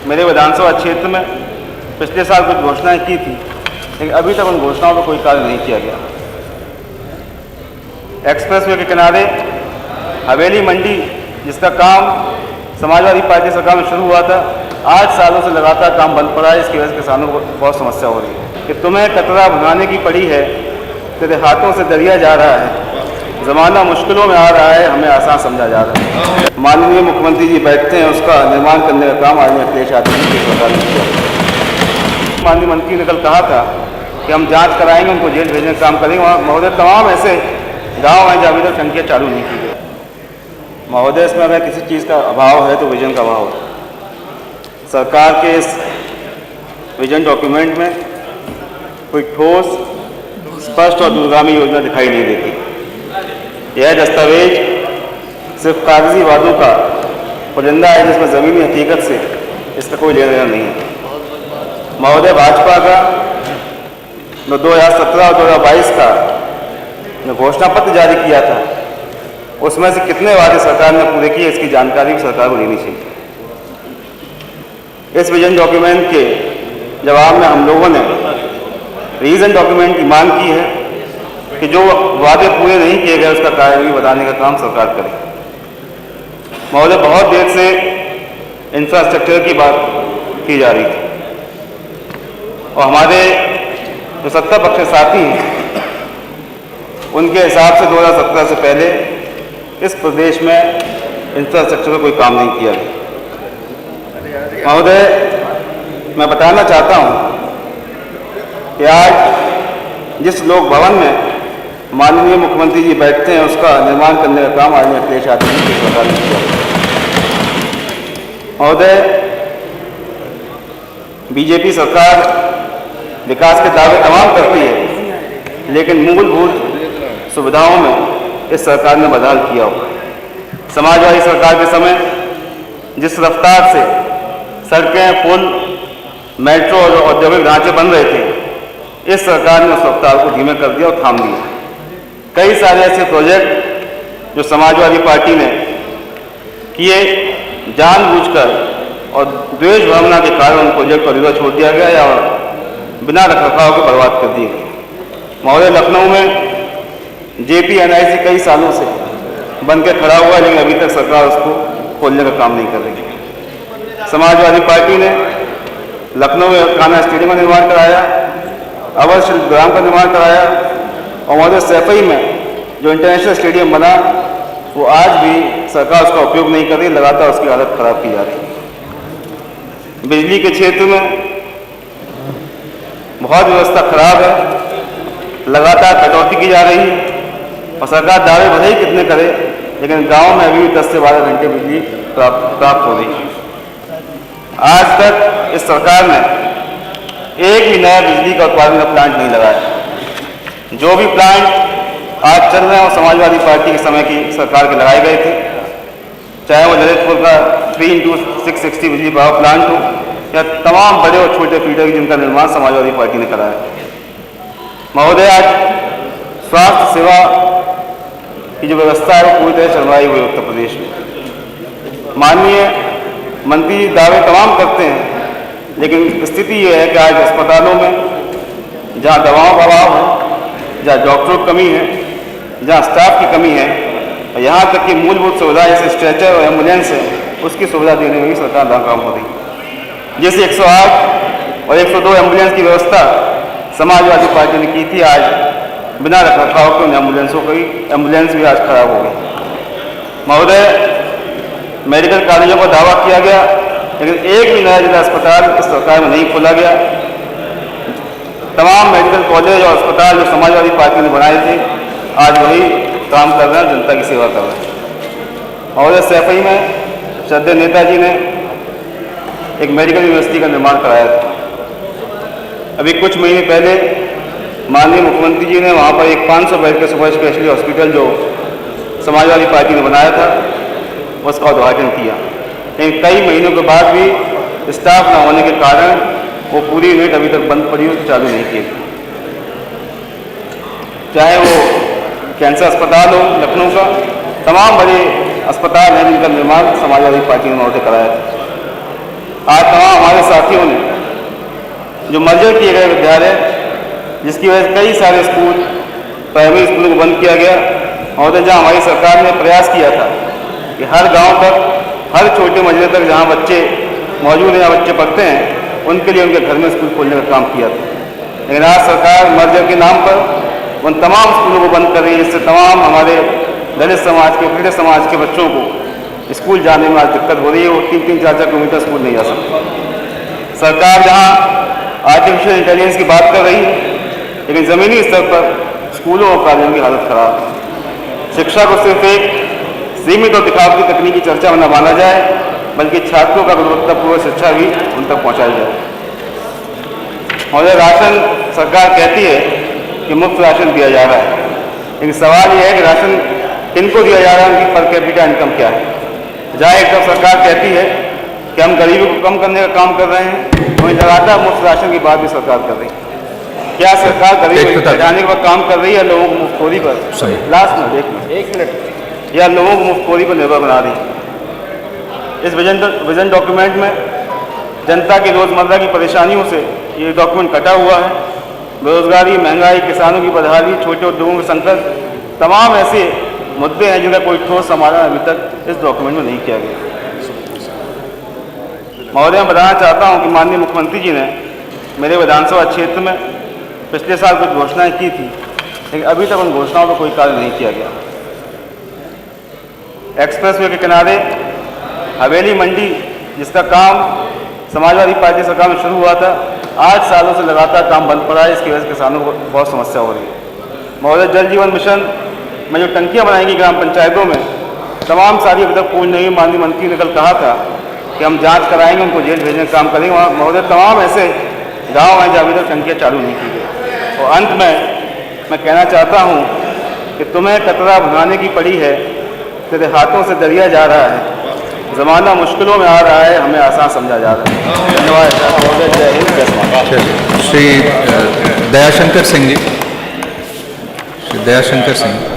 मेरे विधानसभा क्षेत्र में पिछले साल कुछ घोषणाएं की थी, लेकिन अभी तक उन घोषणाओं पर कोई कार्य नहीं किया गया। एक्सप्रेसवे के किनारे हवेली मंडी, जिसका काम समाजवादी पार्टी सरकार में शुरू हुआ था, 8 सालों से लगातार काम बंद पड़ा है। इसकी वजह से किसानों को बहुत समस्या हो रही है कि तुम्हें कतरा भगाने की पड़ी है, तेरे हाथों से दरिया जा रहा है, ज़माना मुश्किलों में आ रहा है, हमें आसान समझा जा रहा है। माननीय मुख्यमंत्री जी बैठते हैं, उसका निर्माण करने का काम आज अखिलेश यादव की सरकार ने किया। माननीय मंत्री ने कल कहा था कि हम जांच कराएंगे, उनको जेल भेजने का काम करेंगे। वहाँ महोदय तमाम ऐसे गाँव हैं जहाँ अभी तक टंकियाँ चालू नहीं की गई। महोदय, इसमें अगर किसी चीज़ का अभाव है तो विजन का अभाव है। सरकार के इस विजन डॉक्यूमेंट में कोई ठोस, स्पष्ट और दूरगामी योजना दिखाई नहीं देती। यह दस्तावेज सिर्फ कागजी वादों का परिंदा है, जिसमें ज़मीनी हकीकत से इसका कोई लेना देना नहीं है। महोदय, भाजपा का 2017 और 2022 का जो घोषणा पत्र जारी किया था, उसमें से कितने वादे सरकार ने पूरे किए, इसकी जानकारी भी सरकार को लेनी चाहिए। इस विजन डॉक्यूमेंट के जवाब में हम लोगों ने रीजन डॉक्यूमेंट की मांग की है कि जो वादे पूरे नहीं किए गए उसका कार्यविधि बताने का काम सरकार करे। महोदय, बहुत देर से इंफ्रास्ट्रक्चर की बात की जा रही थी और हमारे जो सत्ता पक्ष के साथी हैं, उनके हिसाब से 2017 से पहले इस प्रदेश में इंफ्रास्ट्रक्चर का कोई काम नहीं किया गया। महोदय, मैं बताना चाहता हूं कि आज जिस लोक भवन में माननीय मुख्यमंत्री जी बैठते हैं, उसका निर्माण करने का काम आज अखिलेश यादव की सरकार ने किया। महोदय, बीजेपी सरकार विकास के दावे तमाम करती है, लेकिन मूलभूत सुविधाओं में इस सरकार ने बदहाल किया हो। समाजवादी सरकार के समय जिस रफ्तार से सड़कें, पुल, मेट्रो और औद्योगिक ढांचे बन रहे थे, इस सरकार ने उस रफ्तार को धीमे कर दिया और थाम दिया। कई सारे ऐसे प्रोजेक्ट जो समाजवादी पार्टी ने किए, जानबूझकर और द्वेष भावना के कारण उन प्रोजेक्ट को अधूरा छोड़ दिया गया और बिना रखरखाव के बर्बाद कर दिए गए। महोदय, लखनऊ में JPNIC कई सालों से बन के खड़ा हुआ, लेकिन अभी तक सरकार उसको खोलने का काम नहीं कर रही है। समाजवादी पार्टी ने लखनऊ में कान्हा स्टेडियम का निर्माण कराया, अवर शिल्पग्राम का निर्माण कराया और महोदय सैफई में जो इंटरनेशनल स्टेडियम बना, वो आज भी सरकार उसका उपयोग नहीं कर रही, लगातार उसकी हालत खराब की जा रही है। बिजली के क्षेत्र में बहुत व्यवस्था खराब है, लगातार कटौती की जा रही है और सरकार दावे भले ही कितने करे, लेकिन गांव में अभी भी 10 से 12 घंटे बिजली प्राप्त हो रही है। आज तक इस सरकार ने एक भी नया बिजली का उत्पादन का प्लांट नहीं लगाया। जो भी प्लांट आज चल रहे हैं वो समाजवादी पार्टी के समय की सरकार के लगाए गए थे, चाहे वो ललितपुर का 3x660 बिजली पावर प्लांट हो या तमाम बड़े और छोटे फीडर जिनका निर्माण समाजवादी पार्टी ने कराया। महोदय, आज स्वास्थ्य सेवा की जो व्यवस्था है वो पूरी तरह चरमराई हुई उत्तर प्रदेश में। माननीय मंत्री दावे तमाम करते हैं, लेकिन स्थिति ये है कि आज अस्पतालों में जहाँ दवाओं का अभाव है, जहाँ डॉक्टरों की कमी है, जहाँ स्टाफ की कमी है, और यहाँ तक कि मूलभूत सुविधा जैसे स्ट्रेचर और एम्बुलेंस है, उसकी सुविधा देने में भी सरकार नाकाम हो रही है। जैसे 108 और 102 एम्बुलेंस की व्यवस्था समाजवादी पार्टी ने की थी, आज बिना रखरखाव के उन एम्बुलेंस भी आज खराब हो गई। महोदय, मेडिकल कॉलेजों का दावा किया गया, लेकिन एक भी नया जिला अस्पताल इस सरकार में नहीं खोला गया। तमाम मेडिकल कॉलेज और अस्पताल जो समाजवादी पार्टी ने बनाए थे, आज वही काम कर रहे हैं, जनता की सेवा कर रहे हैं। महोदय, सैफई में श्रद्धेय नेताजी ने एक मेडिकल यूनिवर्सिटी का निर्माण कराया था। अभी कुछ महीने पहले माननीय मुख्यमंत्री जी ने वहाँ पर एक 500 बेड के सुपर स्पेशलिटी हॉस्पिटल जो समाजवादी पार्टी ने बनाया था, उसका उद्घाटन किया, लेकिन कई महीनों के बाद भी स्टाफ न होने के कारण वो पूरी यूनिट अभी तक बंद पड़ी और चालू नहीं की। चाहे वो कैंसर अस्पताल हो लखनऊ का, तमाम बड़े अस्पताल हैं जिनका निर्माण समाजवादी पार्टी ने महोदय कराया था। आज तमाम हमारे साथियों ने जो मर्जर किए गए विद्यालय, जिसकी वजह से कई सारे स्कूल, प्राइमरी स्कूलों को बंद किया गया, और जहाँ हमारी सरकार ने प्रयास किया था कि हर गांव तक, हर छोटे मजरे तक जहाँ बच्चे मौजूद हैं, जहाँ बच्चे पढ़ते हैं, उनके लिए उनके घर में स्कूल खोलने का काम किया था। लेकिन आज सरकार मर्जर के नाम पर उन तमाम स्कूलों को बंद कर रही है, जिससे तमाम हमारे दलित समाज के, पीड़ित समाज के बच्चों को स्कूल जाने में आज दिक्कत हो रही है। वो 3-3, 4-4 किलोमीटर स्कूल नहीं जा सकते। सरकार जहाँ आर्टिफिशियल इंटेलिजेंस की बात कर रही है, लेकिन ज़मीनी स्तर पर स्कूलों और कॉलेजों की हालत खराब है। शिक्षा को सिर्फ एक सीमित और दिखावटी तकनीकी चर्चा में न माना जाए, बल्कि छात्रों का गुणवत्तापूर्ण शिक्षा भी उन तक पहुँचाई जाए। और राशन सरकार कहती है कि मुफ्त राशन दिया जा रहा है, लेकिन सवाल यह है कि राशन किनको दिया जा रहा है, उनकी पर कैपिटा इनकम क्या है। जहाँ एक तरफ सरकार कहती है कि हम गरीबी को कम करने का काम कर रहे हैं, वहीं लगातार मुफ्त राशन की बात भी सरकार कर रही है। क्या सरकार गरीबी को घटाने का काम कर रही है, लोगों को मुफ्तखोरी पर, लास्ट में एक मिनट, या लोगों को मुफ्तखोरी पर निर्भर बना रही है। इस विजन डॉक्यूमेंट में जनता की रोज़मर्रा की परेशानियों से ये डॉक्यूमेंट कटा हुआ है। बेरोजगारी, महंगाई, किसानों की बदहाली, छोटे उद्योगों के संकट, तमाम ऐसे मुद्दे हैं जिनका कोई ठोस समाधान अभी तक इस डॉक्यूमेंट में नहीं किया गया। महोदय, मैं बताना चाहता हूं कि माननीय मुख्यमंत्री जी ने मेरे विधानसभा क्षेत्र में पिछले साल कुछ घोषणाएं की थी, लेकिन अभी तक उन घोषणाओं पर कोई कार्य नहीं किया गया। एक्सप्रेसवे के किनारे हवेली मंडी, जिसका काम समाजवादी पार्टी सरकार में शुरू हुआ था, 8 सालों से लगातार काम बंद पड़ा है। इसकी वजह से किसानों को बहुत समस्या हो रही है। महोदय, जल जीवन मिशन में जो टंकियां बनाएंगी ग्राम पंचायतों में, तमाम सारी अभी तक पूर्ण नहीं। माननीय मंत्री ने कल कहा था कि हम जांच कराएंगे, उनको जेल भेजने का काम करेंगे। महोदय, तमाम ऐसे गाँव हैं जहाँ अभी तक टंकियाँ चालू नहीं की गई। और अंत में मैं कहना चाहता हूँ कि तुम्हें कतरा भुनाने की पड़ी है, तेरे हाथों से दरिया जा रहा है, ज़माना मुश्किलों में आ रहा है, हमें आसान समझा जा रहा है। धन्यवाद। जय हिंद, जय भारत। श्री दयाशंकर सिंह जी, श्री दयाशंकर सिंह।